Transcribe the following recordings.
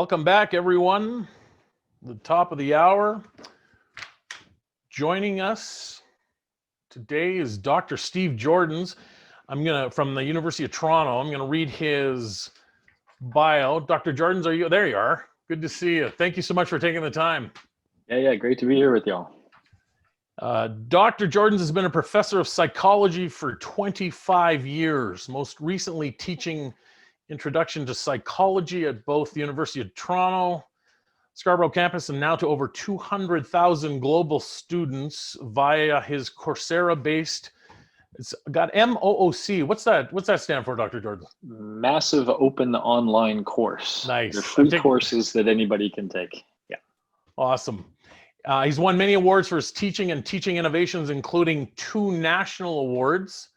Welcome back, everyone. The top of the hour. Joining us today is Dr. Steve Joordens. From the University of Toronto. I'm gonna read his bio. Dr. Joordens, are you there? You are. Good to see you. Thank you so much for taking the time. Yeah, great to be here with y'all. Dr. Joordens has been a professor of psychology for 25 years, most recently teaching Introduction to Psychology at both the University of Toronto, Scarborough campus, and now to over 200,000 global students via his Coursera-based, it's got MOOC. What's that stand for, Dr. Joordens? Massive open online course. Nice. They're free courses that anybody can take. Yeah. Awesome. He's won many awards for his teaching and teaching innovations, including 2 national awards,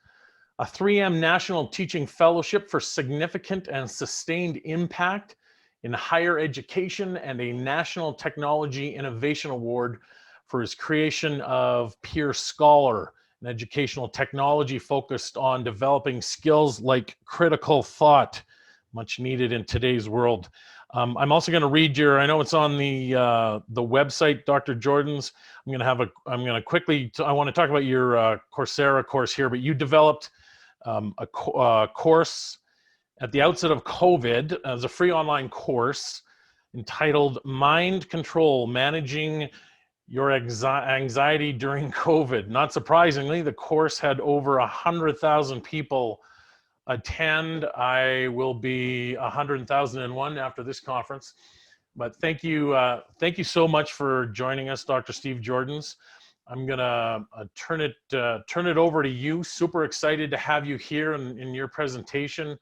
a 3M National Teaching Fellowship for significant and sustained impact in higher education, and a National Technology Innovation Award for his creation of Peer Scholar, an educational technology focused on developing skills like critical thought, much needed in today's world. I'm also going to read I know it's on the website, Dr. Joordens. I want to talk about your Coursera course here, but you developed a course at the outset of COVID as a free online course entitled Mind Control, Managing Your Anxiety During COVID. Not surprisingly, the course had over 100,000 people attend. I will be 100,001 after this conference. But thank you so much for joining us, Dr. Steve Joordens. I'm gonna turn it over to you. Super excited to have you here in your presentation.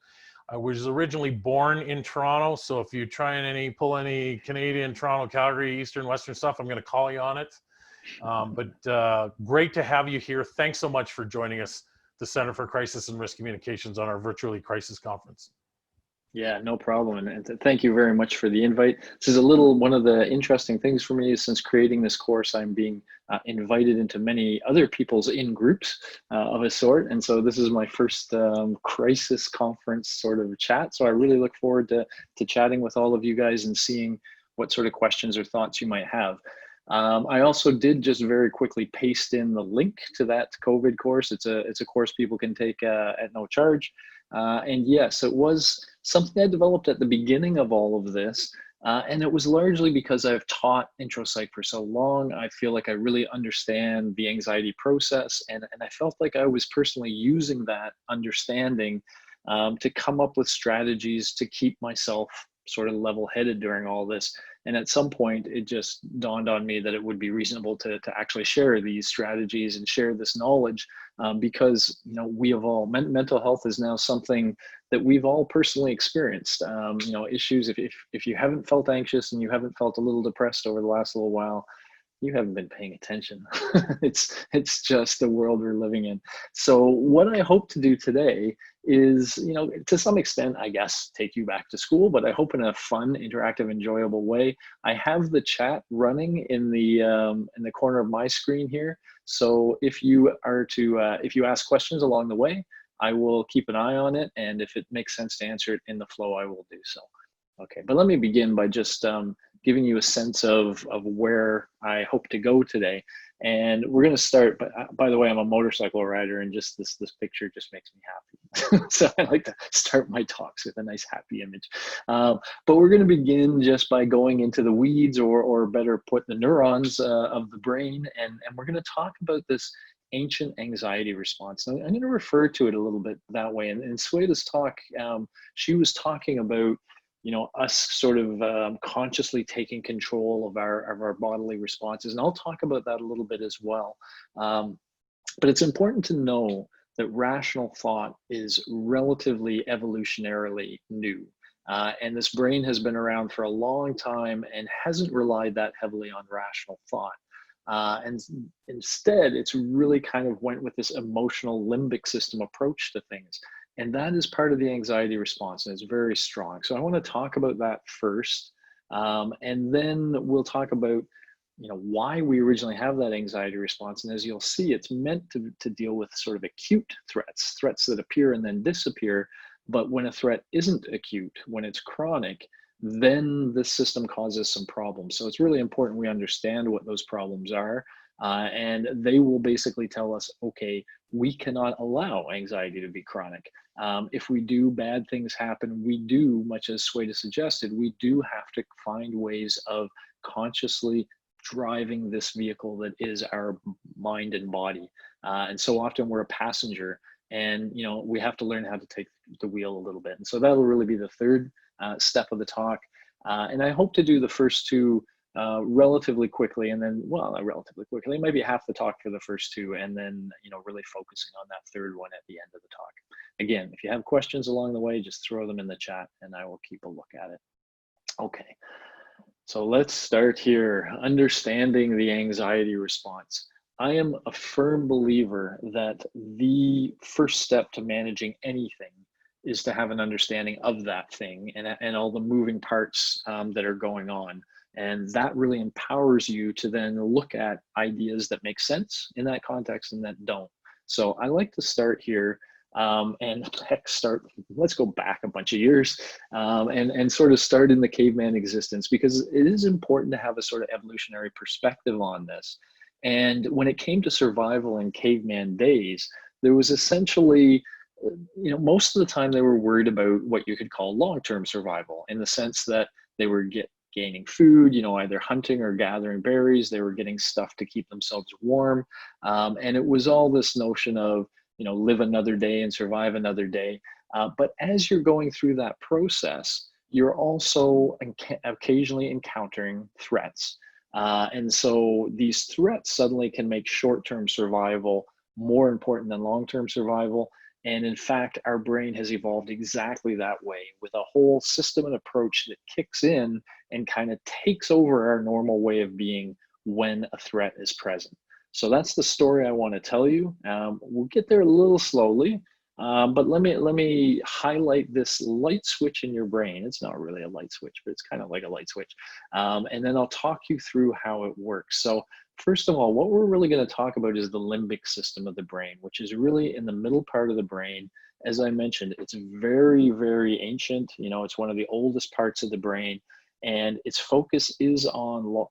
I was originally born in Toronto, so if you try and pull any Canadian, Toronto, Calgary, Eastern, Western stuff, I'm going to call you on it. But great to have you here. Thanks so much for joining us, the Center for Crisis and Risk Communications, on our virtually crisis conference. Yeah, no problem. And thank you very much for the invite. This is one of the interesting things for me is since creating this course, I'm being invited into many other people's in-groups of a sort. And so this is my first crisis conference sort of chat. So I really look forward to chatting with all of you guys and seeing what sort of questions or thoughts you might have. I also did just very quickly paste in the link to that COVID course. It's a course people can take at no charge. And yes, it was something I developed at the beginning of all of this. And it was largely because I've taught intro psych for so long. I feel like I really understand the anxiety process. And I felt like I was personally using that understanding to come up with strategies to keep myself sort of level-headed during all this. And at some point, it just dawned on me that it would be reasonable to actually share these strategies and share this knowledge because, we have all, mental health is now something that we've all personally experienced. Issues, if you haven't felt anxious and you haven't felt a little depressed over the last little while, you haven't been paying attention. It's just the world we're living in. So what I hope to do today is, to some extent, I guess, take you back to school, but I hope in a fun, interactive, enjoyable way. I have the chat running in the corner of my screen here. So if you ask questions along the way, I will keep an eye on it. And if it makes sense to answer it in the flow, I will do so. Okay, but let me begin by just giving you a sense of where I hope to go today. And we're going to start, by the way, I'm a motorcycle rider, and just this picture just makes me happy. So I like to start my talks with a nice happy image. But we're going to begin just by going into the weeds, or better put, the neurons of the brain. And we're going to talk about this ancient anxiety response. And I'm going to refer to it a little bit that way. And in Sweda's talk, she was talking about us sort of consciously taking control of our bodily responses. And I'll talk about that a little bit as well. But it's important to know that rational thought is relatively evolutionarily new. And this brain has been around for a long time and hasn't relied that heavily on rational thought. And instead, it's really kind of went with this emotional limbic system approach to things. And that is part of the anxiety response, and it's very strong. So I want to talk about that first, and then we'll talk about, why we originally have that anxiety response. And as you'll see, it's meant to deal with sort of acute threats that appear and then disappear. But when a threat isn't acute, when it's chronic, then the system causes some problems. So it's really important we understand what those problems are. And they will basically tell us, okay, we cannot allow anxiety to be chronic. If we do, bad things happen. We do, much as Sweta suggested, we do have to find ways of consciously driving this vehicle that is our mind and body. And so often we're a passenger, and we have to learn how to take the wheel a little bit. And so that'll really be the third step of the talk. And I hope to do the first two relatively quickly, and then, well, not relatively quickly, maybe half the talk for the first two, and then, really focusing on that third one at the end of the talk. Again, if you have questions along the way, just throw them in the chat and I will keep a look at it. Okay, so let's start here. Understanding the anxiety response. I am a firm believer that the first step to managing anything is to have an understanding of that thing and all the moving parts that are going on. And that really empowers you to then look at ideas that make sense in that context and that don't. So I like to start here and let's go back a bunch of years and sort of start in the caveman existence, because it is important to have a sort of evolutionary perspective on this. And when it came to survival in caveman days, there was essentially, most of the time they were worried about what you could call long-term survival, in the sense that they were gaining food, either hunting or gathering berries. They were getting stuff to keep themselves warm. And it was all this notion of, live another day and survive another day. But as you're going through that process, you're also occasionally encountering threats. And so these threats suddenly can make short-term survival more important than long-term survival. And in fact, our brain has evolved exactly that way, with a whole system and approach that kicks in and kind of takes over our normal way of being when a threat is present. So that's the story I want to tell you. We'll get there a little slowly, but let me highlight this light switch in your brain. It's not really a light switch, but it's kind of like a light switch. And then I'll talk you through how it works. So first of all, what we're really going to talk about is the limbic system of the brain, which is really in the middle part of the brain. As I mentioned, it's very, very ancient. It's one of the oldest parts of the brain, and its focus is on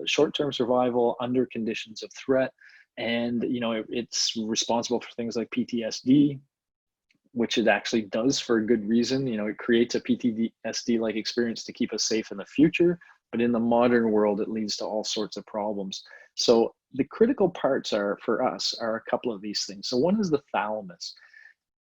short-term survival under conditions of threat. And, it's responsible for things like PTSD, which it actually does for a good reason. It creates a PTSD-like experience to keep us safe in the future. But in the modern world, it leads to all sorts of problems. So the critical parts for us are a couple of these things. So one is the thalamus.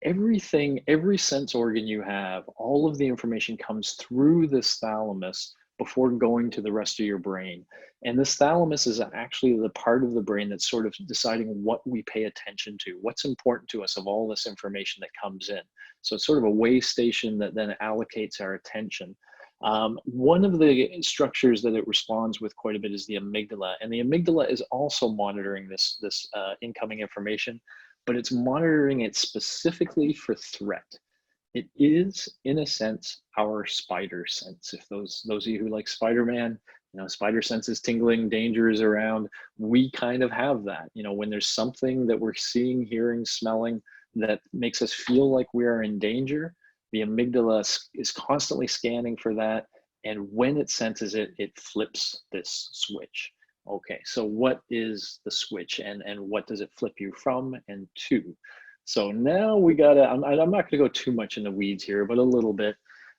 Every sense organ you have, all of the information comes through this thalamus before going to the rest of your brain. And this thalamus is actually the part of the brain that's sort of deciding what we pay attention to, what's important to us of all this information that comes in. So it's sort of a way station that then allocates our attention. One of the structures that it responds with quite a bit is the amygdala, and the amygdala is also monitoring this incoming information, but it's monitoring it specifically for threat. It is, in a sense, our spider sense. If those of you who like Spider-Man, spider sense is tingling, danger is around. We kind of have that. When there's something that we're seeing, hearing, smelling that makes us feel like we are in danger, the amygdala is constantly scanning for that. And when it senses it, it flips this switch. Okay, so what is the switch, and what does it flip you from and to? So now we gotta, I'm not gonna go too much in the weeds here, but a little bit.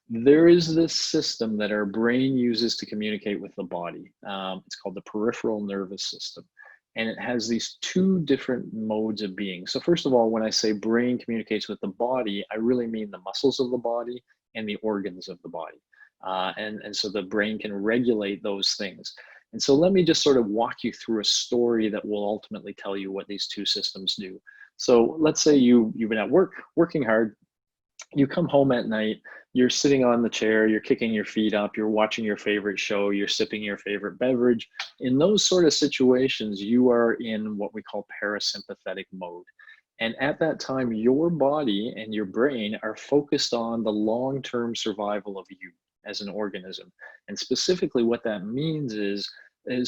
There is this system that our brain uses to communicate with the body. It's called the peripheral nervous system. And it has these two different modes of being. So first of all, when I say brain communicates with the body, I really mean the muscles of the body and the organs of the body. And so the brain can regulate those things. And so let me just sort of walk you through a story that will ultimately tell you what these two systems do. So let's say you've been at work, working hard, you come home at night, you're sitting on the chair, you're kicking your feet up, you're watching your favorite show, you're sipping your favorite beverage. In those sort of situations, you are in what we call parasympathetic mode. And at that time, your body and your brain are focused on the long-term survival of you as an organism. And specifically what that means is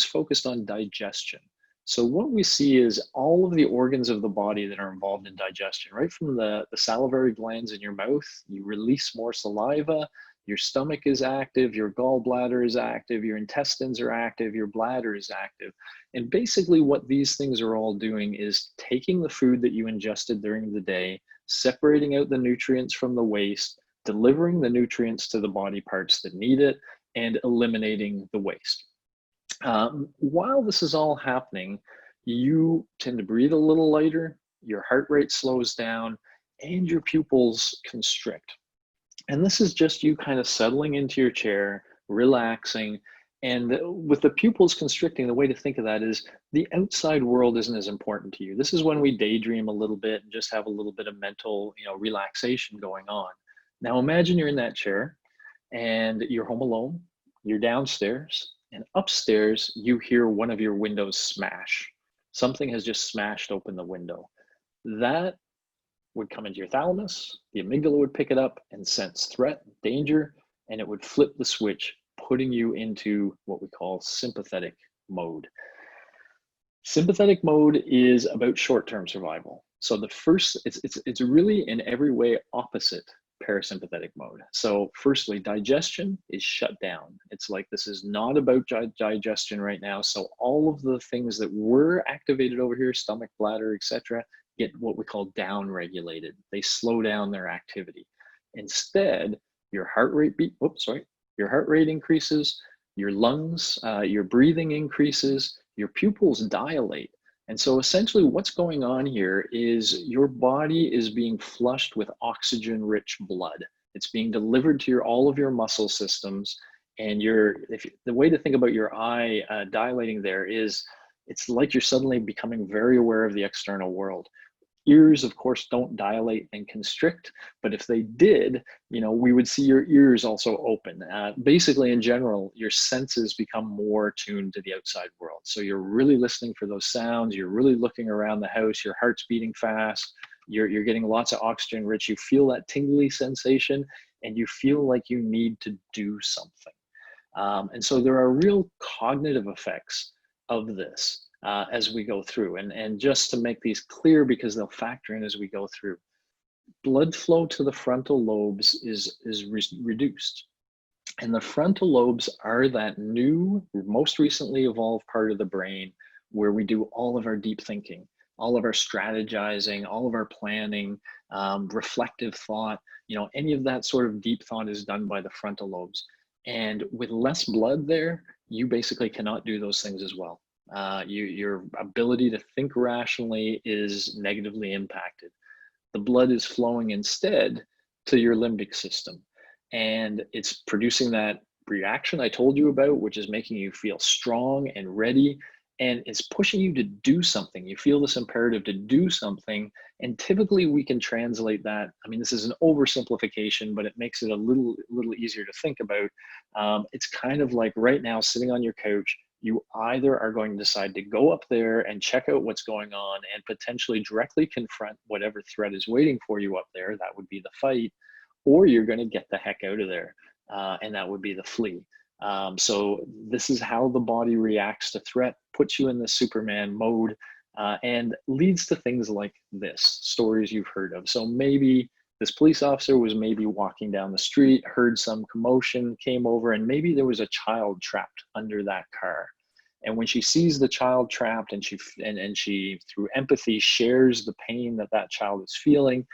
focused on digestion. So what we see is all of the organs of the body that are involved in digestion, right from the salivary glands in your mouth, you release more saliva, Your stomach is active, your gallbladder is active, your intestines are active, your bladder is active. And basically what these things are all doing is taking the food that you ingested during the day, separating out the nutrients from the waste, delivering the nutrients to the body parts that need it, and eliminating the waste. While this is all happening, you tend to breathe a little lighter, your heart rate slows down, and your pupils constrict. And this is just you kind of settling into your chair, relaxing. And with the pupils constricting, the way to think of that is the outside world isn't as important to you. This is when we daydream a little bit and just have a little bit of mental, relaxation going on. Now imagine you're in that chair and you're home alone, you're downstairs, and upstairs you hear one of your windows smash. Something has just smashed open the window. That would come into your thalamus, the amygdala would pick it up and sense threat, danger, and it would flip the switch, putting you into what we call sympathetic mode. Sympathetic mode is about short-term survival. So it's really in every way opposite parasympathetic mode. So firstly, digestion is shut down. It's like this is not about digestion right now. So all of the things that were activated over here, stomach, bladder, etc., get what we call down regulated. They slow down their activity. Instead, your heart rate your heart rate increases, your lungs, your breathing increases, your pupils dilate. And so essentially what's going on here is your body is being flushed with oxygen-rich blood. It's being delivered to all of your muscle systems. And the way to think about your eye dilating there is it's like you're suddenly becoming very aware of the external world. Ears, of course, don't dilate and constrict, but if they did, we would see your ears also open. Basically, in general, your senses become more tuned to the outside world. So you're really listening for those sounds. You're really looking around the house. Your heart's beating fast. You're getting lots of oxygen rich. You feel that tingly sensation, and you feel like you need to do something. And so there are real cognitive effects of this. As we go through. And just to make these clear, because they'll factor in as we go through, blood flow to the frontal lobes is reduced. And the frontal lobes are that new, most recently evolved part of the brain where we do all of our deep thinking, all of our strategizing, all of our planning, reflective thought, any of that sort of deep thought is done by the frontal lobes. And with less blood there, you basically cannot do those things as well. Your ability to think rationally is negatively impacted. The blood is flowing instead to your limbic system, and it's producing that reaction I told you about, which is making you feel strong and ready, and it's pushing you to do something. You feel this imperative to do something, and typically we can translate that. I mean, this is an oversimplification, but it makes it a little easier to think about. It's kind of like right now, sitting on your couch, you either are going to decide to go up there and check out what's going on and potentially directly confront whatever threat is waiting for you up there, that would be the fight, or you're going to get the heck out of there, and that would be the flee. So this is how the body reacts to threat, puts you in the Superman mode, and leads to things like this, stories you've heard of. So maybe this police officer was maybe walking down the street, heard some commotion, came over, and maybe there was a child trapped under that car. And when she sees the child trapped and she through empathy shares the pain that that child is feeling,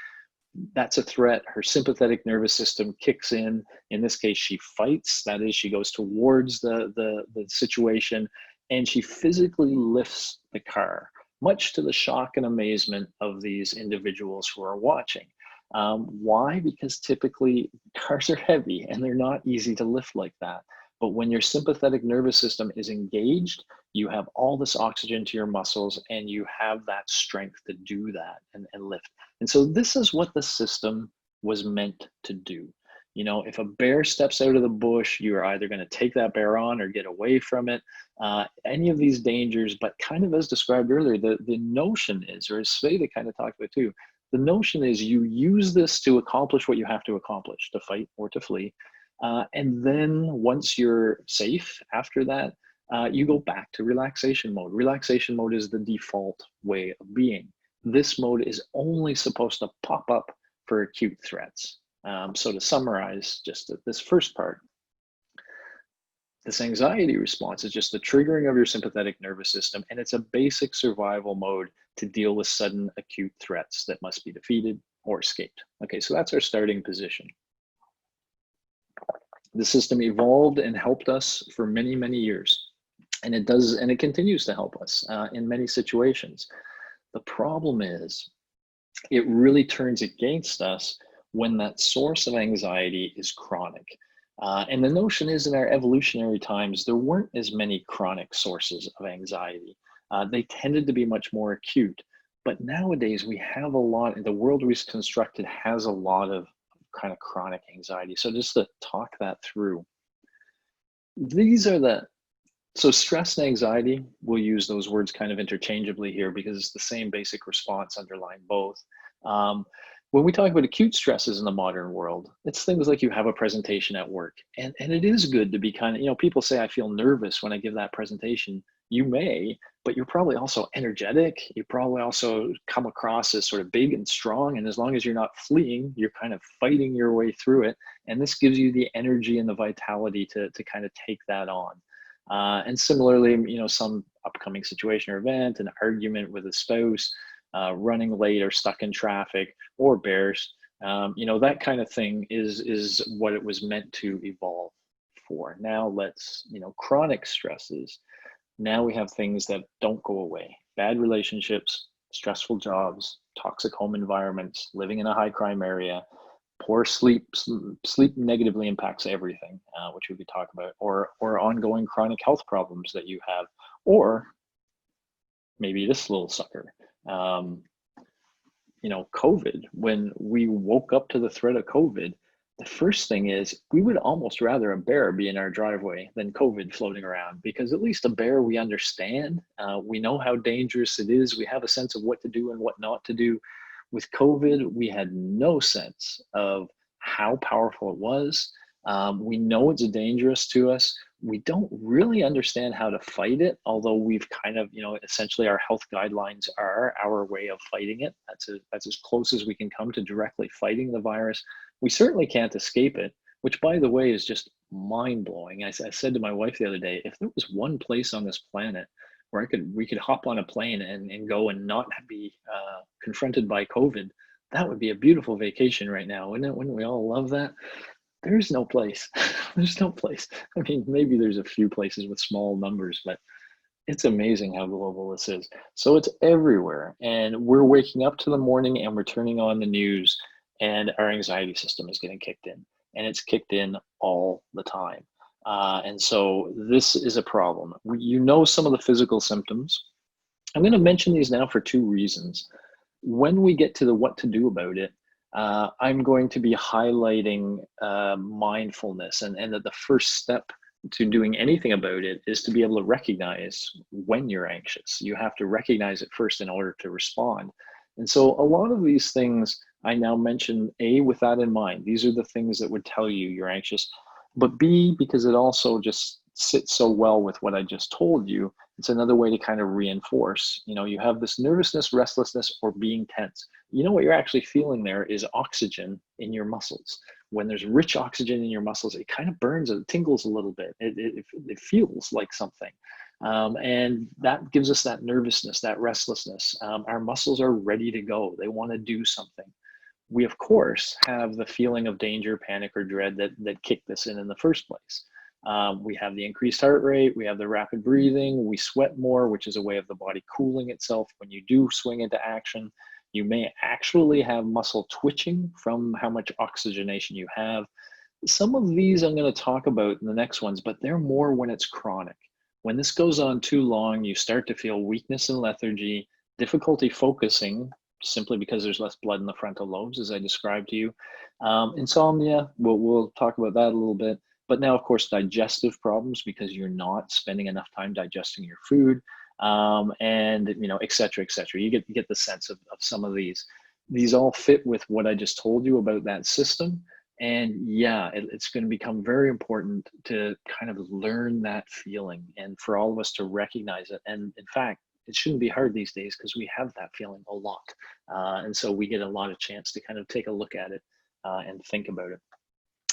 that's a threat. Her sympathetic nervous system kicks in. In this case, she fights. That is, she goes towards the situation, and she physically lifts the car, much to the shock and amazement of these individuals who are watching. Why? Because typically cars are heavy and they're not easy to lift like that. But when your sympathetic nervous system is engaged, you have all this oxygen to your muscles and you have that strength to do that and lift. And so this is what the system was meant to do. If a bear steps out of the bush, you're either going to take that bear on or get away from it. Any of these dangers, but kind of as described earlier, the notion is, or as Sveta kind of talked about too, the notion is you use this to accomplish what you have to accomplish, to fight or to flee. And then once you're safe after that, you go back to relaxation mode. Relaxation mode is the default way of being. This mode is only supposed to pop up for acute threats. So to summarize just this first part, this anxiety response is just the triggering of your sympathetic nervous system, and it's a basic survival mode to deal with sudden acute threats that must be defeated or escaped. Okay, so that's our starting position. The system evolved and helped us for many, many years, and it does, and it continues to help us in many situations. The problem is, it really turns against us when that source of anxiety is chronic. And the notion is, in our evolutionary times, there weren't as many chronic sources of anxiety. They tended to be much more acute. But nowadays, we have a lot, the world we've constructed has a lot of kind of chronic anxiety. So just to talk that through, these are the, so stress and anxiety, we'll use those words kind of interchangeably here because it's the same basic response underlying both. When we talk about acute stresses in the modern world, it's things like you have a presentation at work. And it is good to be kind of, people say, I feel nervous when I give that presentation. You may, but you're probably also energetic. You probably also come across as sort of big and strong. And as long as you're not fleeing, you're kind of fighting your way through it. And this gives you the energy and the vitality to kind of take that on. And similarly, some upcoming situation or event, an argument with a spouse, running late or stuck in traffic, or bears, that kind of thing is what it was meant to evolve for. Now let's, chronic stresses. Now we have things that don't go away. Bad relationships, stressful jobs, toxic home environments, living in a high crime area, poor sleep. Sleep negatively impacts everything, which we could talk about, or ongoing chronic health problems that you have, or maybe this little sucker, COVID. When we woke up to the threat of COVID, the first thing is we would almost rather a bear be in our driveway than COVID floating around, because at least a bear we understand. We know how dangerous it is. We have a sense of what to do and what not to do. With COVID, we had no sense of how powerful it was. We know it's dangerous to us. We don't really understand how to fight it, although we've kind of, essentially our health guidelines are our way of fighting it. That's as close as we can come to directly fighting the virus. We certainly can't escape it, which, by the way, is just mind-blowing. I said to my wife the other day, if there was one place on this planet where we could hop on a plane and go and not be confronted by COVID, that would be a beautiful vacation right now, wouldn't it? Wouldn't we all love that? There's no place. There's no place. I mean, maybe there's a few places with small numbers, but it's amazing how global this is. So it's everywhere. And we're waking up to the morning and we're turning on the news, and our anxiety system is getting kicked in. And it's kicked in all the time. And so this is a problem. Some of the physical symptoms. I'm going to mention these now for two reasons. When we get to the what to do about it, I'm going to be highlighting mindfulness, and that the first step to doing anything about it is to be able to recognize when you're anxious. You have to recognize it first in order to respond. And so a lot of these things I now mention, A, with that in mind. These are the things that would tell you you're anxious. But B, because it also just sits so well with what I just told you, it's another way to kind of reinforce. You have this nervousness, restlessness, or being tense. What you're actually feeling there is oxygen in your muscles. When there's rich oxygen in your muscles, it kind of burns, it tingles a little bit. It feels like something. And that gives us that nervousness, that restlessness. Our muscles are ready to go. They want to do something. We, of course, have the feeling of danger, panic, or dread that kicked this in the first place. We have the increased heart rate, we have the rapid breathing, we sweat more, which is a way of the body cooling itself. When you do swing into action, you may actually have muscle twitching from how much oxygenation you have. Some of these I'm going to talk about in the next ones, but they're more when it's chronic. When this goes on too long, you start to feel weakness and lethargy, difficulty focusing, simply because there's less blood in the frontal lobes, as I described to you. Insomnia, we'll talk about that a little bit. But now, of course, digestive problems, because you're not spending enough time digesting your food, and et cetera, et cetera. You get the sense of some of these. These all fit with what I just told you about that system. And yeah, it's going to become very important to kind of learn that feeling, and for all of us to recognize it. And in fact, it shouldn't be hard these days, because we have that feeling a lot. And so we get a lot of chance to kind of take a look at it and think about it.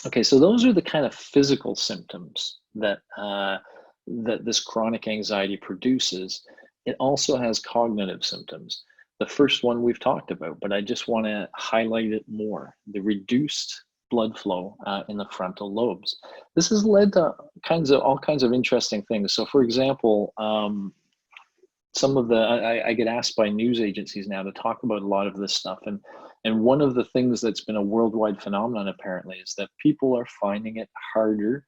Okay, so those are the kind of physical symptoms that that this chronic anxiety produces. It also has cognitive symptoms. The first one we've talked about, but I just want to highlight it more: the reduced blood flow in the frontal lobes. This has led to all kinds of interesting things. So, for example, some of the I get asked by news agencies now to talk about a lot of this stuff, and one of the things that's been a worldwide phenomenon apparently is that people are finding it harder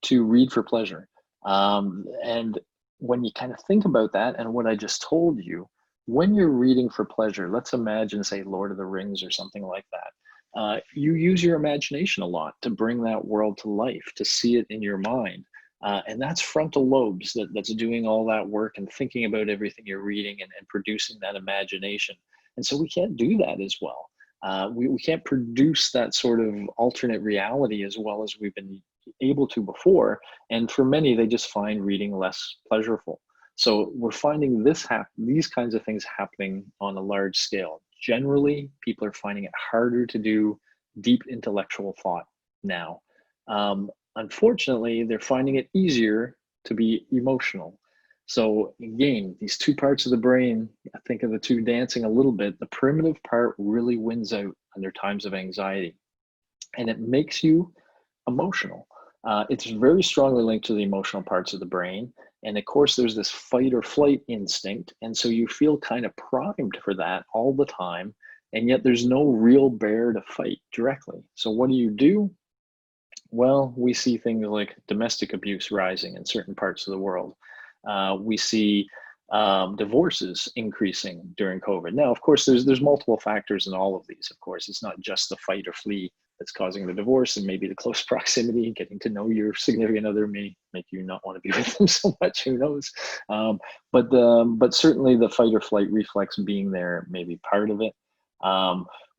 to read for pleasure. And when you kind of think about that and what I just told you, when you're reading for pleasure, let's imagine, say, Lord of the Rings or something like that. You use your imagination a lot to bring that world to life, to see it in your mind. And that's frontal lobes that's doing all that work and thinking about everything you're reading and producing that imagination. And so we can't do that as well. We can't produce that sort of alternate reality as well as we've been able to before. And for many, they just find reading less pleasurable. So we're finding these kinds of things happening on a large scale. Generally, people are finding it harder to do deep intellectual thought now. Unfortunately, they're finding it easier to be emotional. So again, these two parts of the brain, I think of the two dancing a little bit. The primitive part really wins out under times of anxiety, and it makes you emotional. It's very strongly linked to the emotional parts of the brain. And of course, there's this fight or flight instinct. And so you feel kind of primed for that all the time. And yet there's no real bear to fight directly. So what do? Well, we see things like domestic abuse rising in certain parts of the world. We see divorces increasing during COVID. Now, of course, there's multiple factors in all of these. Of course, it's not just the fight or flee that's causing the divorce, and maybe the close proximity, getting to know your significant other may make you not want to be with them so much. Who knows? But certainly the fight or flight reflex being there may be part of it.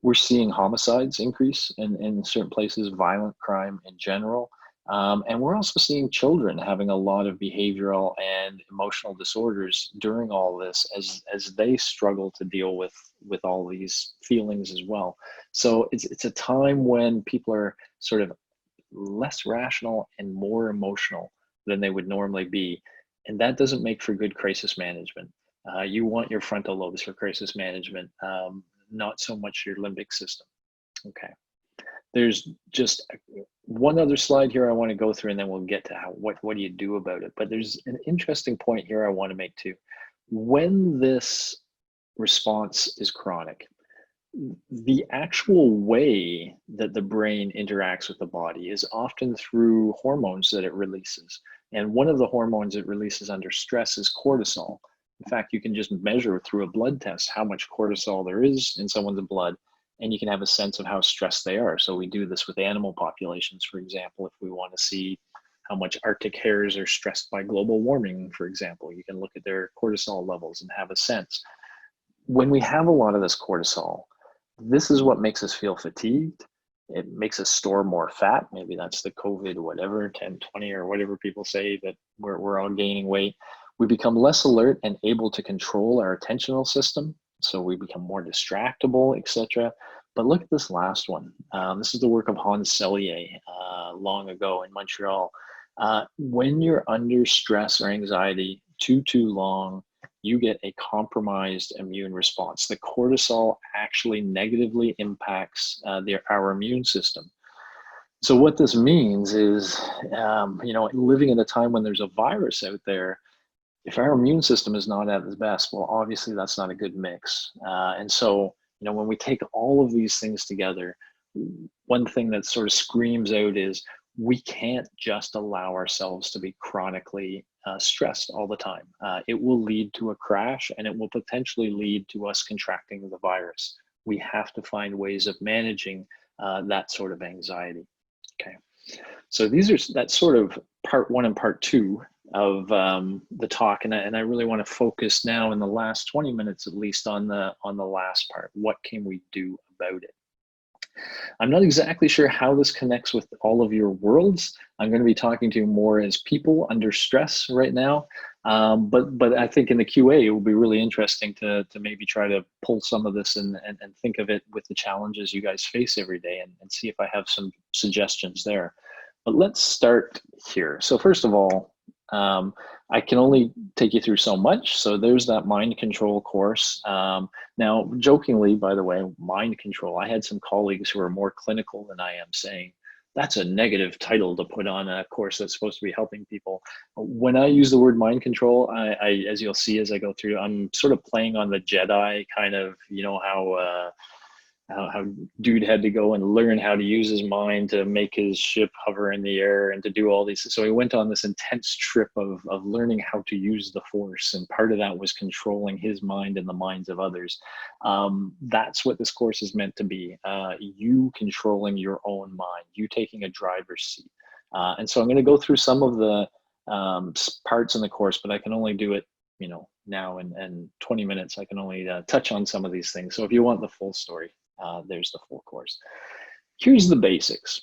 We're seeing homicides increase in certain places, violent crime in general. And we're also seeing children having a lot of behavioral and emotional disorders during all this as they struggle to deal with all these feelings as well. So it's a time when people are sort of less rational and more emotional than they would normally be. And that doesn't make for good crisis management. You want your frontal lobes for crisis management, not so much your limbic system. Okay. There's just one other slide here I want to go through, and then we'll get to what do you do about it. But there's an interesting point here I want to make too. When this response is chronic, the actual way that the brain interacts with the body is often through hormones that it releases. And one of the hormones it releases under stress is cortisol. In fact, you can just measure through a blood test how much cortisol there is in someone's blood, and you can have a sense of how stressed they are. So we do this with animal populations, for example. If we want to see how much Arctic hares are stressed by global warming, for example, you can look at their cortisol levels and have a sense. When we have a lot of this cortisol, this is what makes us feel fatigued. It makes us store more fat. Maybe that's the COVID, whatever, 10, 20, or whatever people say that we're all gaining weight. We become less alert and able to control our attentional system. So we become more distractible, etc. But look at this last one. This is the work of Hans Selye long ago in Montreal. When you're under stress or anxiety too long, you get a compromised immune response. The cortisol actually negatively impacts our immune system. So what this means is, living in a time when there's a virus out there, if our immune system is not at its best, well, obviously that's not a good mix. And so, when we take all of these things together, one thing that sort of screams out is we can't just allow ourselves to be chronically stressed all the time. It will lead to a crash, and it will potentially lead to us contracting the virus. We have to find ways of managing that sort of anxiety. Okay. So that's sort of part one and part two of the talk, and I really want to focus now in the last 20 minutes at least on the last part. What can we do about it? I'm not exactly sure how this connects with all of your worlds. I'm going to be talking to you more as people under stress right now, But I think in the QA, it will be really interesting to maybe try to pull some of this and think of it with the challenges you guys face every day and see if I have some suggestions there. But let's start here. So first of all, I can only take you through so much. So there's that mind control course. Now, jokingly, by the way, mind control, I had some colleagues who are more clinical than I am saying, that's a negative title to put on a course that's supposed to be helping people. When I use the word mind control, as you'll see as I go through, I'm sort of playing on the Jedi kind of, you know, how dude had to go and learn how to use his mind to make his ship hover in the air and to do all these. So he went on this intense trip of learning how to use the force. And part of that was controlling his mind and the minds of others. That's what this course is meant to be. You controlling your own mind, you taking a driver's seat. And so I'm going to go through some of the parts in the course, but I can only do it, you know, now and 20 minutes. I can only touch on some of these things. So if you want the full story, there's the full course. Here's the basics.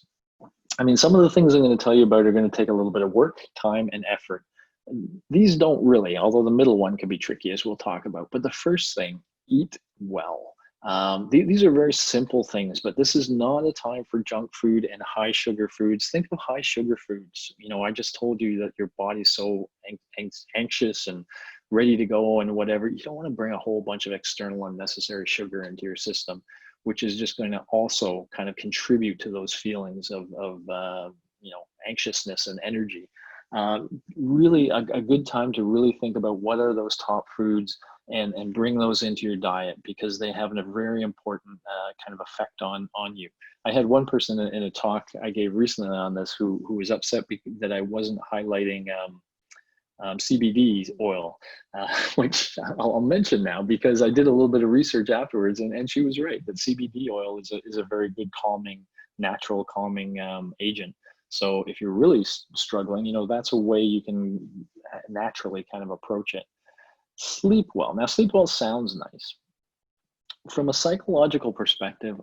I mean, some of the things I'm going to tell you about are going to take a little bit of work, time, and effort. These don't really, although the middle one can be tricky, as we'll talk about. But the first thing, eat well. These are very simple things, but this is not a time for junk food and high sugar foods. Think of high sugar foods. You know, I just told you that your body's so anxious and ready to go and whatever. You don't want to bring a whole bunch of external unnecessary sugar into your system, which is just going to also kind of contribute to those feelings of you know, anxiousness and energy. Really a good time to really think about what are those top foods and bring those into your diet, because they have a very important kind of effect on you. I had one person in a talk I gave recently on this who was upset that I wasn't highlighting CBD oil, which I'll mention now because I did a little bit of research afterwards, and she was right that CBD oil is a very good calming, natural calming agent. So if you're really struggling, you know, that's a way you can naturally kind of approach it. Sleep well. Now, sleep well sounds nice. From a psychological perspective,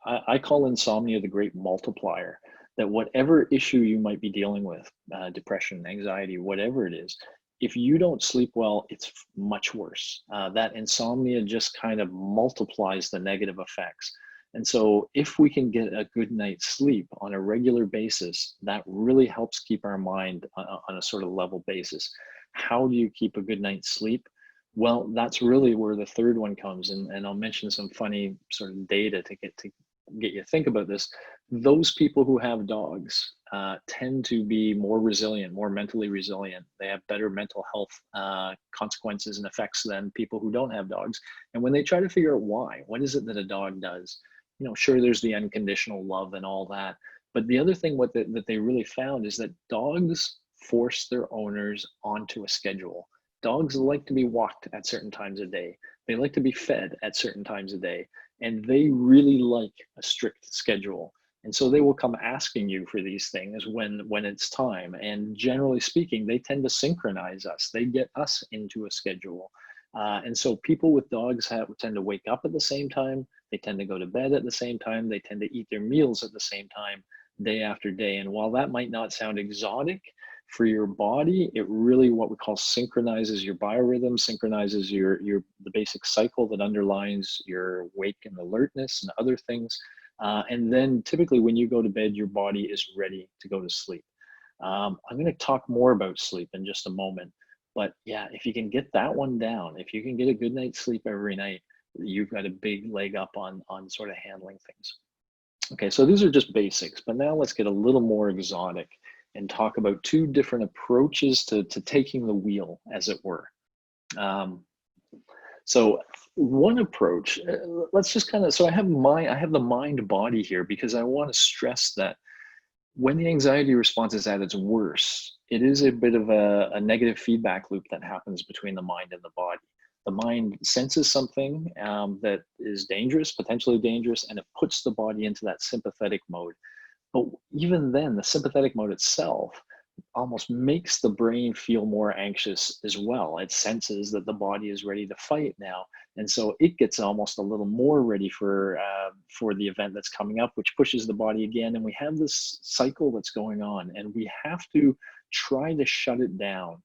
I call insomnia the great multiplier. That whatever issue you might be dealing with, depression, anxiety, whatever it is, if you don't sleep well, it's much worse. That insomnia just kind of multiplies the negative effects. And so if we can get a good night's sleep on a regular basis, that really helps keep our mind on a sort of level basis. How do you keep a good night's sleep? Well, that's really where the third one comes. And I'll mention some funny sort of data to get you to think about this. Those people who have dogs tend to be more resilient, more mentally resilient. They have better mental health consequences and effects than people who don't have dogs. And when they try to figure out why, what is it that a dog does? You know, sure, there's the unconditional love and all that. But the other thing that they really found is that dogs force their owners onto a schedule. Dogs like to be walked at certain times of day. They like to be fed at certain times of day. And they really like a strict schedule. And so they will come asking you for these things when it's time. And generally speaking, they tend to synchronize us. They get us into a schedule. And so people with dogs tend to wake up at the same time. They tend to go to bed at the same time. They tend to eat their meals at the same time, day after day. And while that might not sound exotic for your body, it really what we call synchronizes your biorhythm, synchronizes the basic cycle that underlies your wake and alertness and other things. And then typically when you go to bed, your body is ready to go to sleep. I'm going to talk more about sleep in just a moment. But yeah, if you can get that one down, if you can get a good night's sleep every night, you've got a big leg up on sort of handling things. Okay, so these are just basics, but now let's get a little more exotic and talk about two different approaches to taking the wheel, as it were. So one approach, let's just kind of, so I have the mind body here because I want to stress that when the anxiety response is at its worst, it is a bit of a negative feedback loop that happens between the mind and the body. The mind senses something that is dangerous, potentially dangerous, and it puts the body into that sympathetic mode. But even then, the sympathetic mode itself almost makes the brain feel more anxious as well. It senses that the body is ready to fight now. And so it gets almost a little more ready for the event that's coming up, which pushes the body again. And we have this cycle that's going on, and we have to try to shut it down.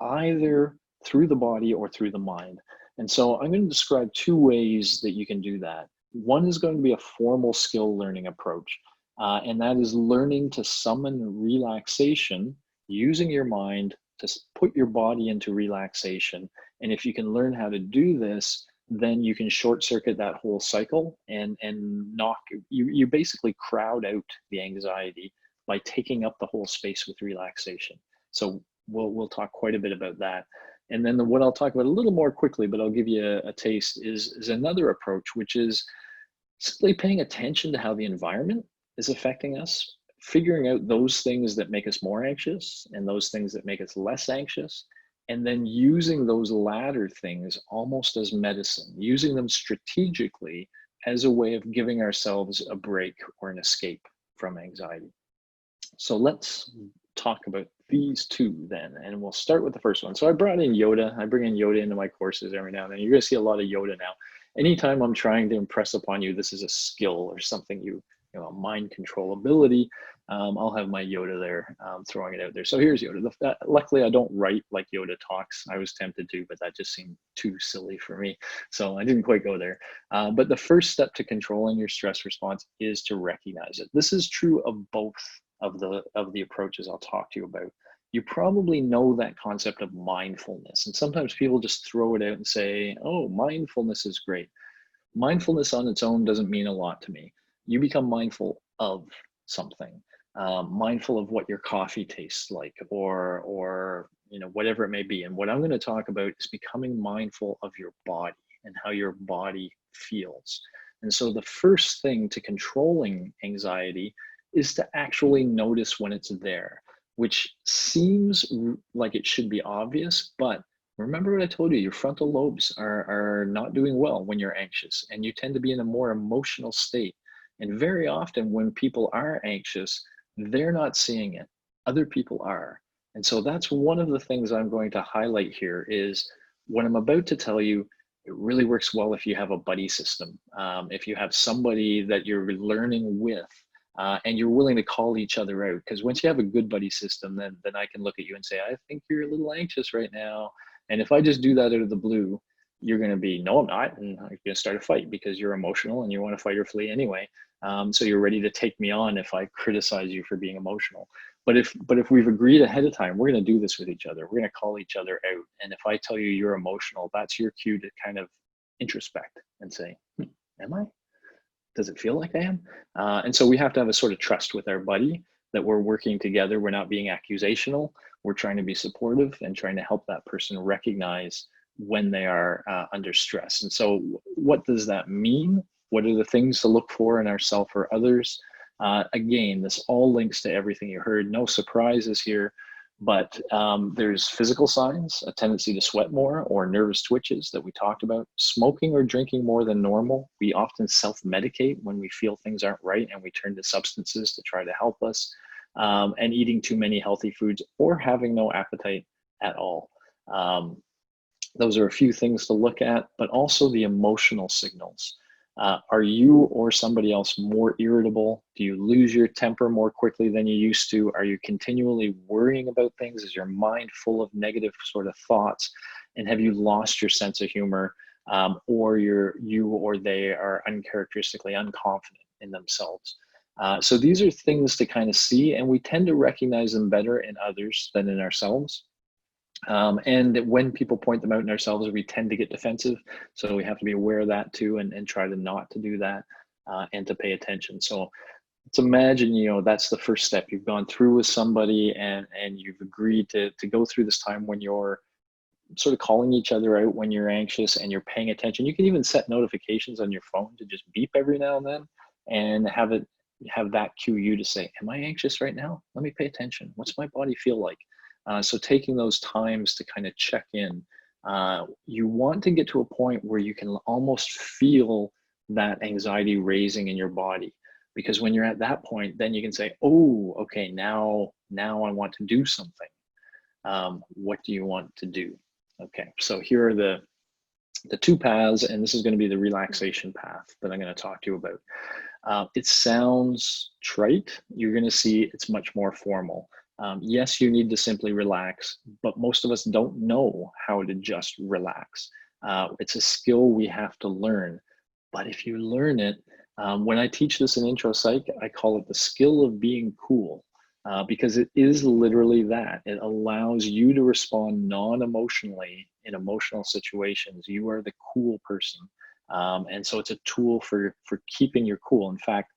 either through the body or through the mind. And so I'm going to describe two ways that you can do that. One is going to be a formal skill learning approach, and that is learning to summon relaxation using your mind to put your body into relaxation. And if you can learn how to do this, then you can short circuit that whole cycle and knock you basically crowd out the anxiety by taking up the whole space with relaxation. So we'll talk quite a bit about that. And then what I'll talk about a little more quickly, but I'll give you a taste, is another approach, which is simply paying attention to how the environment is affecting us, figuring out those things that make us more anxious and those things that make us less anxious, and then using those latter things almost as medicine, using them strategically as a way of giving ourselves a break or an escape from anxiety. So let's talk about these two then, and we'll start with the first one. So I brought in Yoda. I bring in Yoda into my courses every now and then. You're going to see a lot of Yoda now. Anytime I'm trying to impress upon you this is a skill or something you know, mind control ability, I'll have my Yoda there throwing it out there. So here's Yoda. Luckily, I don't write like Yoda talks. I was tempted to, but that just seemed too silly for me. So I didn't quite go there. But the first step to controlling your stress response is to recognize it. This is true of both of the approaches I'll talk to you about. You probably know that concept of mindfulness. And sometimes people just throw it out and say, oh, mindfulness is great. Mindfulness on its own doesn't mean a lot to me. You become mindful of something, mindful of what your coffee tastes like, or you know, whatever it may be. And what I'm going to talk about is becoming mindful of your body and how your body feels. And so the first thing to controlling anxiety is to actually notice when it's there, which seems like it should be obvious, but remember what I told you, your frontal lobes are not doing well when you're anxious, and you tend to be in a more emotional state. And very often when people are anxious, they're not seeing it. Other people are. And so that's one of the things I'm going to highlight here is what I'm about to tell you, it really works well if you have a buddy system. If you have somebody that you're learning with, and you're willing to call each other out. Because once you have a good buddy system, then I can look at you and say, I think you're a little anxious right now. And if I just do that out of the blue, you're going to be, no, I'm not. And I'm going to start a fight because you're emotional and you want to fight or flee anyway. So you're ready to take me on if I criticize you for being emotional. But if we've agreed ahead of time, we're going to do this with each other. We're going to call each other out. And if I tell you you're emotional, that's your cue to kind of introspect and say, am I? Does it feel like I am? And so we have to have a sort of trust with our buddy that we're working together. We're not being accusational. We're trying to be supportive and trying to help that person recognize when they are under stress. And so what does that mean? What are the things to look for in ourselves or others? Again, this all links to everything you heard. No surprises here. But there's physical signs, a tendency to sweat more or nervous twitches that we talked about, smoking or drinking more than normal. We often self-medicate when we feel things aren't right and we turn to substances to try to help us, and eating too many healthy foods or having no appetite at all. Those are a few things to look at, but also the emotional signals. Are you or somebody else more irritable? Do you lose your temper more quickly than you used to? Are you continually worrying about things? Is your mind full of negative sort of thoughts? And have you lost your sense of humor? Or you or they are uncharacteristically unconfident in themselves? So these are things to kind of see, and we tend to recognize them better in others than in ourselves. And when people point them out in ourselves, we tend to get defensive. So we have to be aware of that too, and try to not to do that, and to pay attention. So let's imagine, you know, that's the first step. You've gone through with somebody and you've agreed to go through this time when you're sort of calling each other out when you're anxious and you're paying attention. You can even set notifications on your phone to just beep every now and then and have that cue you to say, am I anxious right now? Let me pay attention. What's my body feel like? So taking those times to kind of check in, you want to get to a point where you can almost feel that anxiety raising in your body. Because when you're at that point, then you can say, oh, okay, now I want to do something. What do you want to do? Okay, so here are the two paths, and this is going to be the relaxation path that I'm going to talk to you about. It sounds trite. You're going to see it's much more formal. Yes, you need to simply relax, but most of us don't know how to just relax. It's a skill we have to learn. But if you learn it, when I teach this in intro psych, I call it the skill of being cool. Because it is literally that. It allows you to respond non-emotionally in emotional situations. You are the cool person. And so it's a tool for keeping your cool. In fact,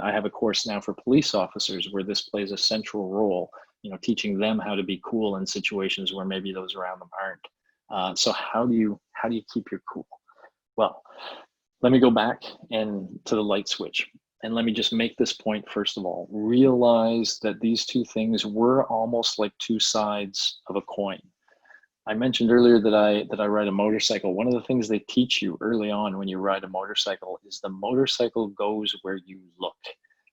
I have a course now for police officers where this plays a central role, teaching them how to be cool in situations where maybe those around them aren't. So how do you keep your cool? Well, let me go back and to the light switch. And let me just make this point first of all. Realize that these two things were almost like two sides of a coin. I mentioned earlier that I ride a motorcycle. One of the things they teach you early on when you ride a motorcycle is the motorcycle goes where you look.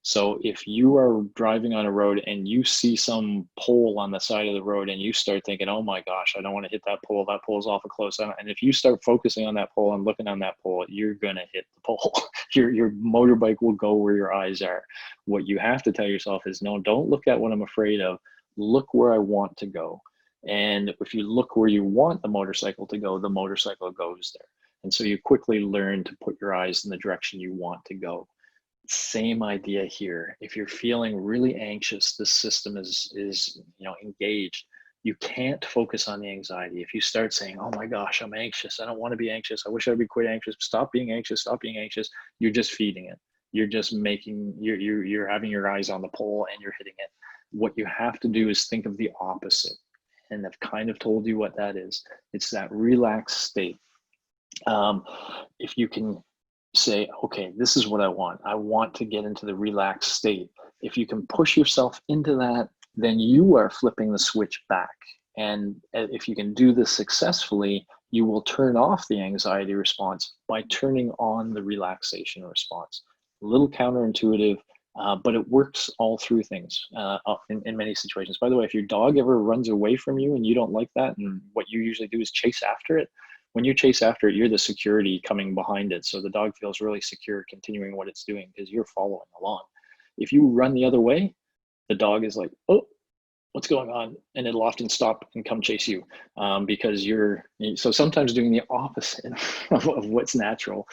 So if you are driving on a road and you see some pole on the side of the road and you start thinking, oh my gosh, I don't want to hit that pole's awful close. And if you start focusing on that pole and looking on that pole, you're going to hit the pole. Your motorbike will go where your eyes are. What you have to tell yourself is, no, don't look at what I'm afraid of. Look where I want to go. And if you look where you want the motorcycle to go, the motorcycle goes there. And so you quickly learn to put your eyes in the direction you want to go. Same idea here. If you're feeling really anxious, the system is engaged. You can't focus on the anxiety. If you start saying, oh my gosh, I'm anxious, I don't want to be anxious, I wish I'd be quit anxious, stop being anxious, stop being anxious, you're just feeding it. You're just you're having your eyes on the pole and you're hitting it. What you have to do is think of the opposite. And I've kind of told you what that is. It's that relaxed state. If you can say, okay, this is what I want. I want to get into the relaxed state. If you can push yourself into that, then you are flipping the switch back. And if you can do this successfully, you will turn off the anxiety response by turning on the relaxation response. A little counterintuitive, but it works all through things in many situations. By the way, if your dog ever runs away from you and you don't like that, and what you usually do is chase after it, when you chase after it, you're the security coming behind it. So the dog feels really secure continuing what it's doing because you're following along. If you run the other way, the dog is like, oh, what's going on? And it'll often stop and come chase you because so sometimes doing the opposite of what's natural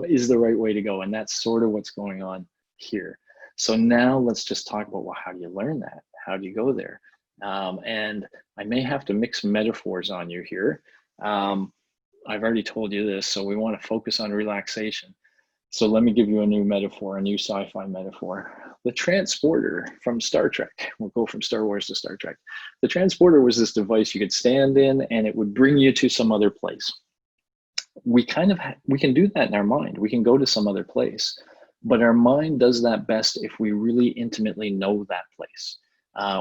is the right way to go. And that's sort of what's going on here. So now let's just talk about, well, how do you learn that? How do you go there? And I may have to mix metaphors on you here. I've already told you this, so we want to focus on relaxation. So let me give you a new metaphor, a new sci-fi metaphor. The transporter from Star Trek. We'll go from Star Wars to Star Trek. The transporter was this device you could stand in and it would bring you to some other place. We can do that in our mind. We can go to some other place, but our mind does that best if we really intimately know that place.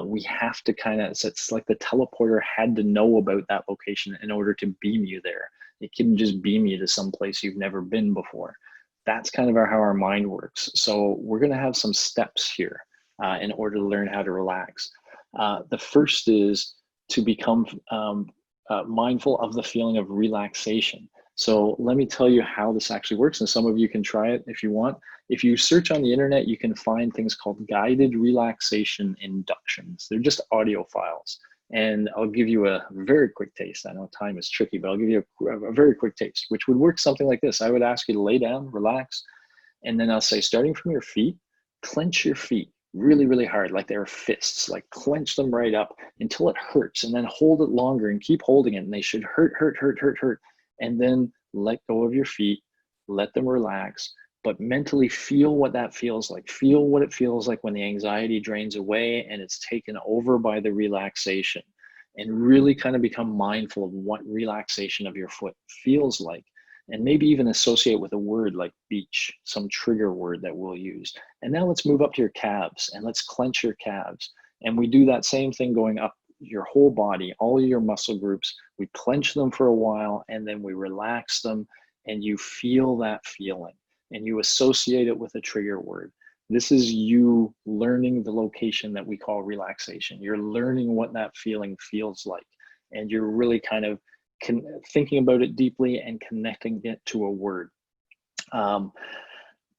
We have to it's like the teleporter had to know about that location in order to beam you there. It can just beam you to some place you've never been before. That's kind of how our mind works. So we're going to have some steps here in order to learn how to relax. The first is to become mindful of the feeling of relaxation. So let me tell you how this actually works, and some of you can try it if you want. If you search on the internet, you can find things called guided relaxation inductions. They're just audio files. And I'll give you a very quick taste. I know time is tricky, but I'll give you a very quick taste, which would work something like this. I would ask you to lay down, relax, and then I'll say, starting from your feet, clench your feet really, really hard, like they're fists, like clench them right up until it hurts, and then hold it longer and keep holding it. And they should hurt. And then let go of your feet, let them relax, but mentally feel what that feels like. Feel what it feels like when the anxiety drains away and it's taken over by the relaxation, and really kind of become mindful of what relaxation of your foot feels like. And maybe even associate with a word like beach, some trigger word that we'll use. And now let's move up to your calves and let's clench your calves. And we do that same thing going up your whole body, all your muscle groups. We clench them for a while and then we relax them, and you feel that feeling and you associate it with a trigger word. This is you learning the location that we call relaxation. You're learning what that feeling feels like, and you're really kind of thinking about it deeply and connecting it to a word.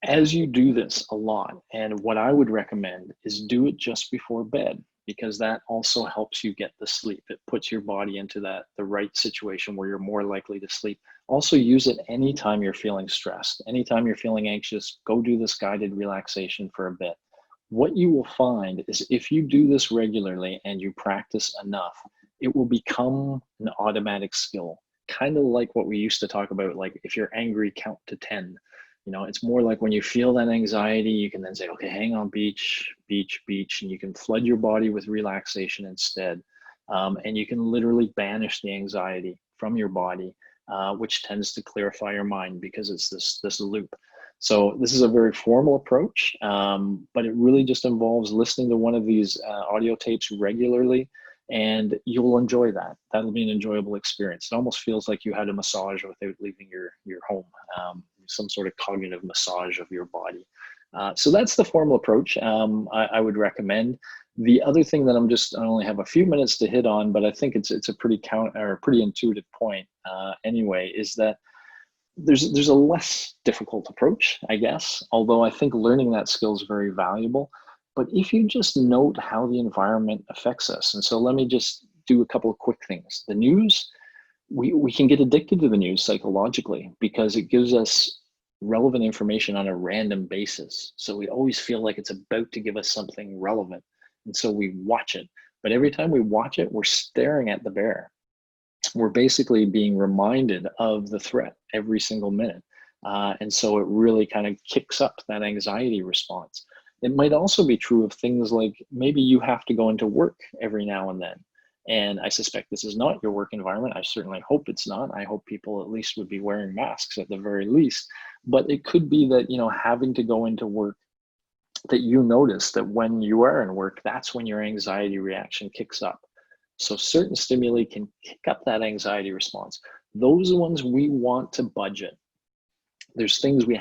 As you do this a lot, and what I would recommend is do it just before bed. because that also helps you get the sleep. It puts your body into the right situation where you're more likely to sleep. Also use it anytime you're feeling stressed, anytime you're feeling anxious, go do this guided relaxation for a bit. What you will find is if you do this regularly and you practice enough, it will become an automatic skill. Kind of like what we used to talk about, like if you're angry, count to 10. You know, it's more like when you feel that anxiety, you can then say, okay, hang on, beach, beach, beach, and you can flood your body with relaxation instead. And you can literally banish the anxiety from your body, which tends to clarify your mind because it's this loop. So this is a very formal approach, but it really just involves listening to one of these audio tapes regularly, and you'll enjoy that. That'll be an enjoyable experience. It almost feels like you had a massage without leaving your home, some sort of cognitive massage of your body. So that's the formal approach I would recommend. The other thing that I only have a few minutes to hit on, but I think it's a pretty pretty intuitive point anyway, is that there's a less difficult approach, I guess, although I think learning that skill is very valuable. But if you just note how the environment affects us, and so let me just do a couple of quick things. The news, we can get addicted to the news psychologically because it gives us relevant information on a random basis. So we always feel like it's about to give us something relevant. And so we watch it. But every time we watch it, we're staring at the bear. We're basically being reminded of the threat every single minute. And so it really kind of kicks up that anxiety response. It might also be true of things like maybe you have to go into work every now and then. And I suspect this is not your work environment. I certainly hope it's not. I hope people at least would be wearing masks at the very least. But it could be that, you know, having to go into work, that you notice that when you are in work, that's when your anxiety reaction kicks up. So certain stimuli can kick up that anxiety response. Those are ones we want to budget. There's things we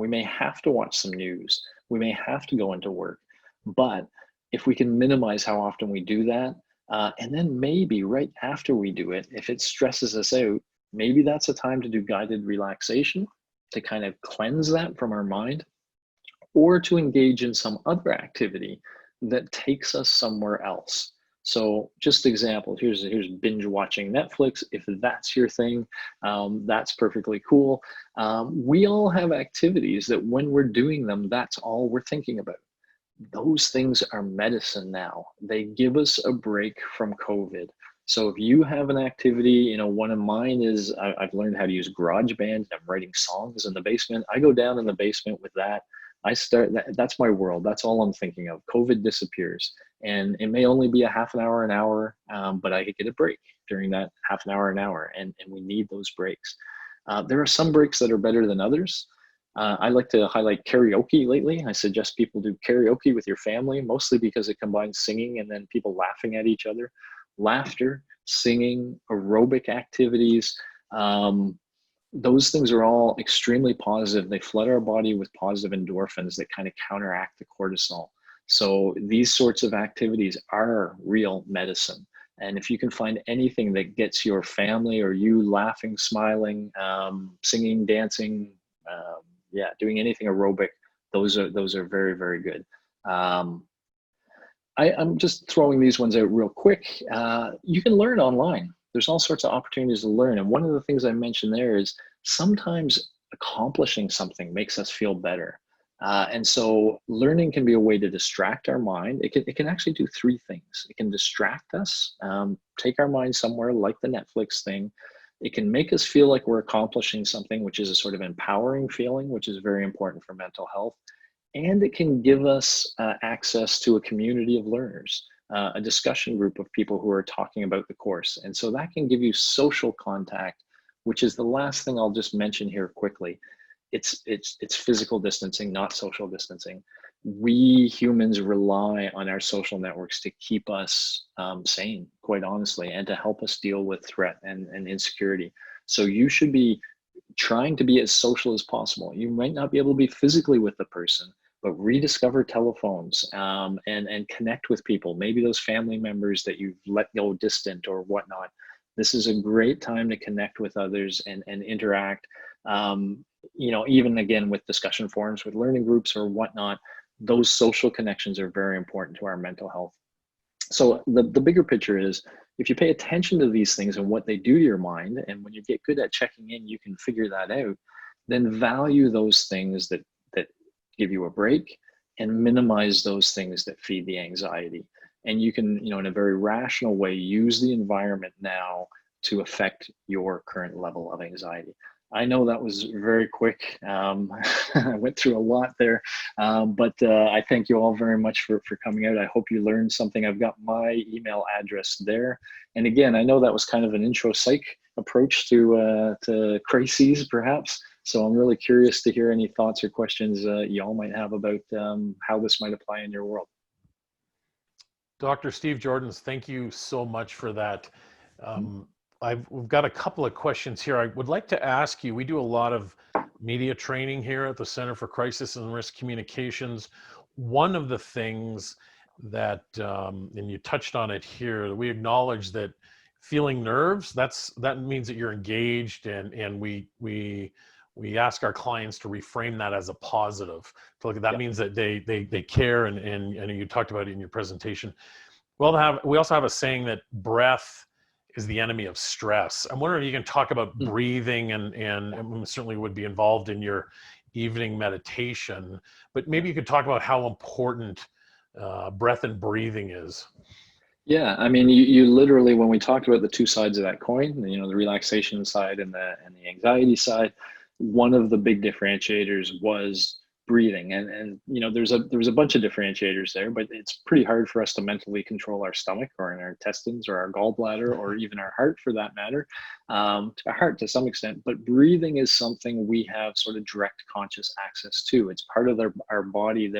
may have to watch some news. We may have to go into work. But if we can minimize how often we do that, and then maybe right after we do it, if it stresses us out, maybe that's a time to do guided relaxation to kind of cleanse that from our mind, or to engage in some other activity that takes us somewhere else. So just example, here's binge watching Netflix. If that's your thing, that's perfectly cool. We all have activities that when we're doing them, that's all we're thinking about. Those things are medicine now. They give us a break from COVID. So if you have an activity, you know, one of mine is I've learned how to use GarageBand. I'm writing songs in the basement. I go down in the basement with that. That's my world. That's all I'm thinking of. COVID disappears. And it may only be a half an hour, but I could get a break during that half an hour, and we need those breaks. There are some breaks that are better than others. I like to highlight karaoke lately. I suggest people do karaoke with your family, mostly because it combines singing and then people laughing at each other. Laughter, singing, aerobic activities, those things are all extremely positive. They flood our body with positive endorphins that kind of counteract the cortisol. So these sorts of activities are real medicine. And if you can find anything that gets your family or you laughing, smiling, singing, dancing, doing anything aerobic, those are very, very good. I'm just throwing these ones out real quick. You can learn online. There's all sorts of opportunities to learn. And one of the things I mentioned there is sometimes accomplishing something makes us feel better. And so learning can be a way to distract our mind. It can actually do three things. It can distract us, take our mind somewhere like the Netflix thing. It can make us feel like we're accomplishing something, which is a sort of empowering feeling, which is very important for mental health. And it can give us access to a community of learners, a discussion group of people who are talking about the course. And so that can give you social contact, which is the last thing I'll just mention here quickly. It's physical distancing, not social distancing. We humans rely on our social networks to keep us sane, quite honestly, and to help us deal with threat and insecurity. So you should be trying to be as social as possible. You might not be able to be physically with the person, but rediscover telephones and connect with people, maybe those family members that you've let go distant or whatnot. This is a great time to connect with others and interact. Even again with discussion forums, with learning groups or whatnot, those social connections are very important to our mental health. So the bigger picture is, if you pay attention to these things and what they do to your mind, and when you get good at checking in, you can figure that out, then value those things that give you a break, and minimize those things that feed the anxiety. And you can, in a very rational way, use the environment now to affect your current level of anxiety. I know that was very quick. I went through a lot there, but I thank you all very much for coming out. I hope you learned something. I've got my email address there. And again, I know that was kind of an intro psych approach to crises, perhaps. So I'm really curious to hear any thoughts or questions y'all might have about how this might apply in your world. Dr. Steve Joordens, thank you so much for that. We've got a couple of questions here. I would like to ask you, we do a lot of media training here at the Center for Crisis and Risk Communications. One of the things that, and you touched on it here, we acknowledge that feeling nerves, that means that you're engaged, and we ask our clients to reframe that as a positive. So that Yep. means that they care, and you talked about it in your presentation. We also have a saying that breath is the enemy of stress. I'm wondering if you can talk about breathing, and certainly would be involved in your evening meditation, but maybe you could talk about how important breath and breathing is. Yeah, I mean, you literally, when we talked about the two sides of that coin, the relaxation side and the anxiety side, one of the big differentiators was breathing. And there's a bunch of differentiators there, but it's pretty hard for us to mentally control our stomach or in our intestines or our gallbladder or even our heart, for that matter. Our heart to some extent, but breathing is something we have sort of direct conscious access to. It's part of our body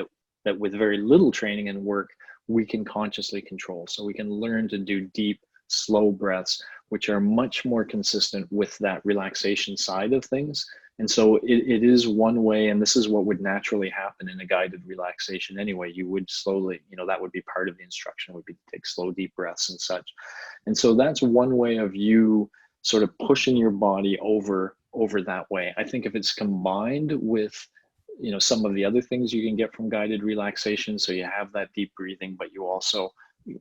that with very little training and work, we can consciously control. So we can learn to do deep, slow breaths, which are much more consistent with that relaxation side of things. And so it is one way, and this is what would naturally happen in a guided relaxation anyway. You would slowly, that would be part of the instruction, would be to take slow, deep breaths and such. And so that's one way of you sort of pushing your body over that way. I think if it's combined with some of the other things you can get from guided relaxation, so you have that deep breathing, but you also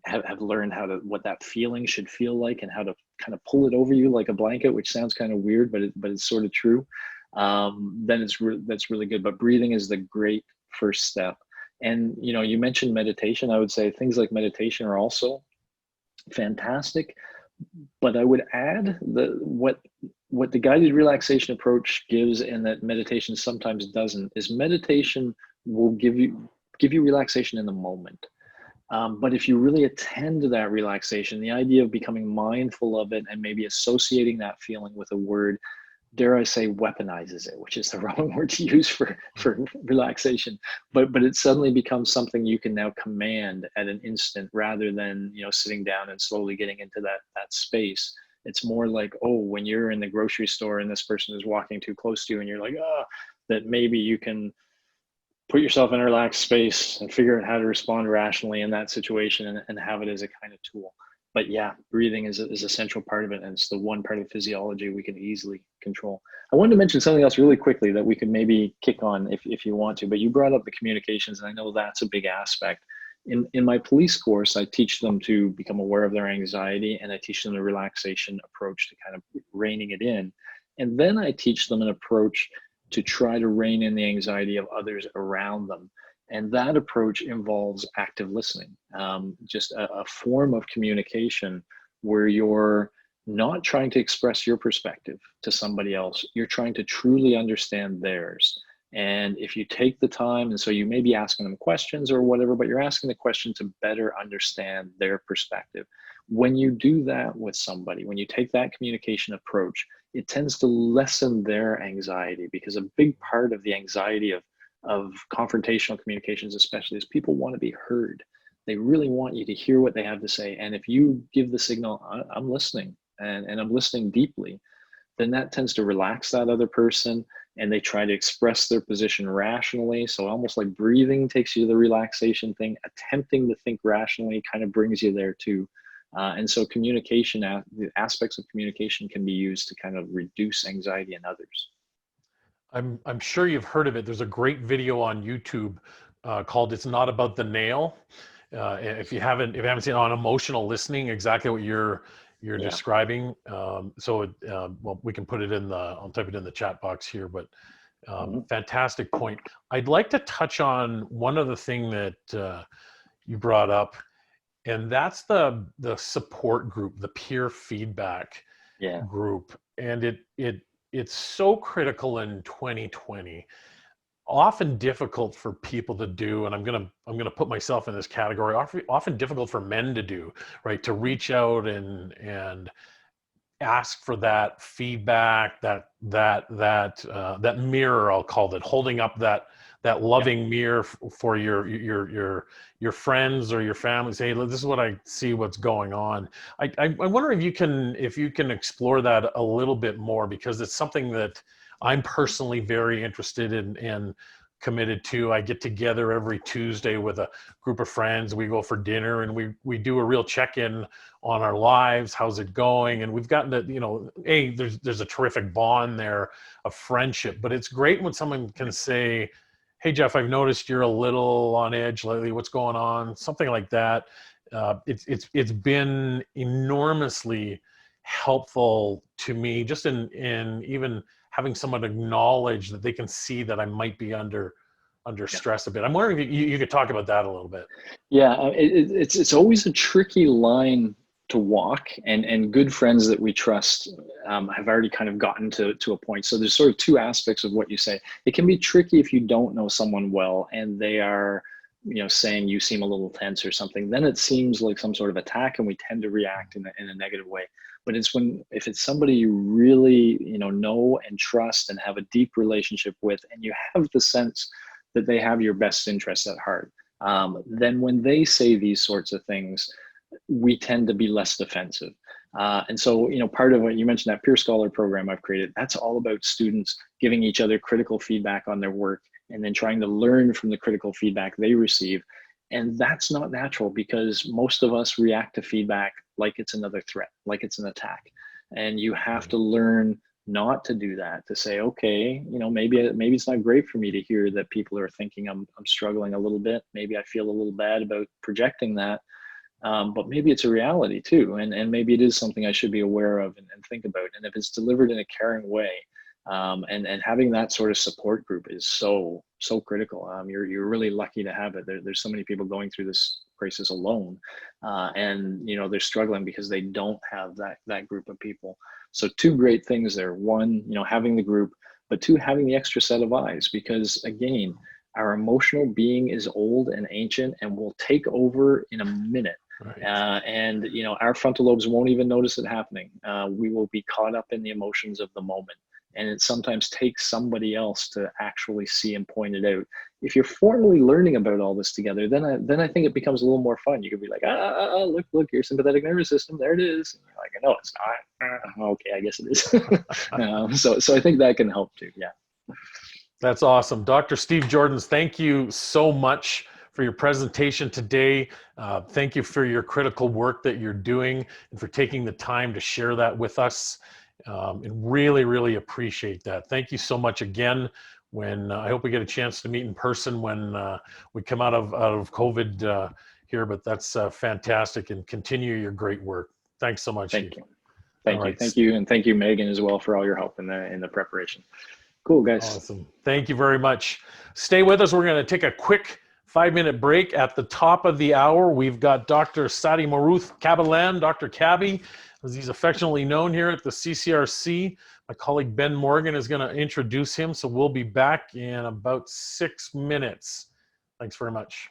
have learned what that feeling should feel like, and how to kind of pull it over you like a blanket, which sounds kind of weird, but it's sort of true. Then that's really good. But breathing is the great first step. And you mentioned meditation. I would say things like meditation are also fantastic, but I would add what the guided relaxation approach gives, and that meditation sometimes doesn't, is meditation will give you relaxation in the moment. But if you really attend to that relaxation, the idea of becoming mindful of it and maybe associating that feeling with a word, dare I say, weaponizes it, which is the wrong word to use for relaxation. But it suddenly becomes something you can now command at an instant, rather than sitting down and slowly getting into that space. It's more like, oh, when you're in the grocery store and this person is walking too close to you, and you're like, that maybe you can put yourself in a relaxed space and figure out how to respond rationally in that situation, and have it as a kind of tool. But yeah, breathing is a central part of it, and it's the one part of physiology we can easily control. I wanted to mention something else really quickly that we could maybe kick on if you want to, but you brought up the communications, and I know that's a big aspect. In my police course, I teach them to become aware of their anxiety, and I teach them the relaxation approach to kind of reining it in. And then I teach them an approach to try to rein in the anxiety of others around them. And that approach involves active listening, just a form of communication where you're not trying to express your perspective to somebody else. You're trying to truly understand theirs. And if you take the time, and so you may be asking them questions or whatever, but you're asking the question to better understand their perspective. When you do that with somebody, when you take that communication approach, it tends to lessen their anxiety, because a big part of the anxiety of confrontational communications especially is people want to be heard. They really want you to hear what they have to say. And if you give the signal, I'm listening, and I'm listening deeply, then that tends to relax that other person, and they try to express their position rationally. So almost like breathing takes you to the relaxation thing, attempting to think rationally kind of brings you there too. And so communication, the aspects of communication can be used to kind of reduce anxiety in others. I'm sure you've heard of it. There's a great video on YouTube called "It's Not About the Nail," if you haven't seen on emotional listening, exactly what you're Yeah. describing. Well, we can put it in the, I'll type it in the chat box here, but fantastic point. I'd like to touch on one other thing that you brought up, and that's the support group, the peer feedback Yeah. group. And it's so critical in 2020, often difficult for people to do, and I'm gonna put myself in this category, often difficult for men to do, right? To reach out and ask for that feedback, that mirror, I'll call it, holding up that loving mirror for your friends or your family. Say, hey, look, this is what I see, what's going on. I wonder if you can explore that a little bit more, because it's something that I'm personally very interested in and committed to. I get together every Tuesday with a group of friends. We go for dinner and we do a real check-in on our lives. How's it going? And we've gotten to, there's a terrific bond there of friendship. But it's great when someone can say, hey, Jeff, I've noticed you're a little on edge lately. What's going on? Something like that. It's been enormously helpful to me, just in even having someone acknowledge that they can see that I might be under stress a bit. I'm wondering if you could talk about that a little bit. Yeah, it's always a tricky line to walk, and good friends that we trust have already kind of gotten to a point. So there's sort of two aspects of what you say. It can be tricky if you don't know someone well and they are, saying you seem a little tense or something. Then it seems like some sort of attack, and we tend to react in a negative way. But if it's somebody you really know and trust and have a deep relationship with, and you have the sense that they have your best interests at heart, then when they say these sorts of things, we tend to be less defensive. And so, part of what you mentioned, that peer scholar program I've created, that's all about students giving each other critical feedback on their work and then trying to learn from the critical feedback they receive. And that's not natural, because most of us react to feedback like it's another threat, like it's an attack. And you have to learn not to do that, to say, okay, maybe it's not great for me to hear that people are thinking I'm struggling a little bit. Maybe I feel a little bad about projecting that. But maybe it's a reality too. And maybe it is something I should be aware of and think about. And if it's delivered in a caring way, and having that sort of support group is so critical. You're really lucky to have it. There's so many people going through this crisis alone, and they're struggling because they don't have that group of people. So two great things there. One, having the group, but two, having the extra set of eyes, because again, our emotional being is old and ancient and will take over in a minute. Right. And our frontal lobes won't even notice it happening. We will be caught up in the emotions of the moment. And it sometimes takes somebody else to actually see and point it out. If you're formally learning about all this together, then I think it becomes a little more fun. You could be like, look, your sympathetic nervous system, there it is. And you're like, no, it's not. Okay, I guess it is. So I think that can help too. Yeah. That's awesome. Dr. Steve Joordens, thank you so much for your presentation today. Thank you for your critical work that you're doing and for taking the time to share that with us. And really, really appreciate that. Thank you so much again. I hope we get a chance to meet in person when we come out of COVID here, but that's fantastic, and continue your great work. Thanks so much. Thank you. Thank you. And thank you, Megan, as well, for all your help in the preparation. Cool, guys. Awesome. Thank you very much. Stay with us. We're going to take a quick 5-minute break. At the top of the hour, we've got Dr. Sadi Maruth Kabalan, Dr. Cabby, as he's affectionately known here at the CCRC. My colleague Ben Morgan is going to introduce him, so we'll be back in about 6 minutes. Thanks very much.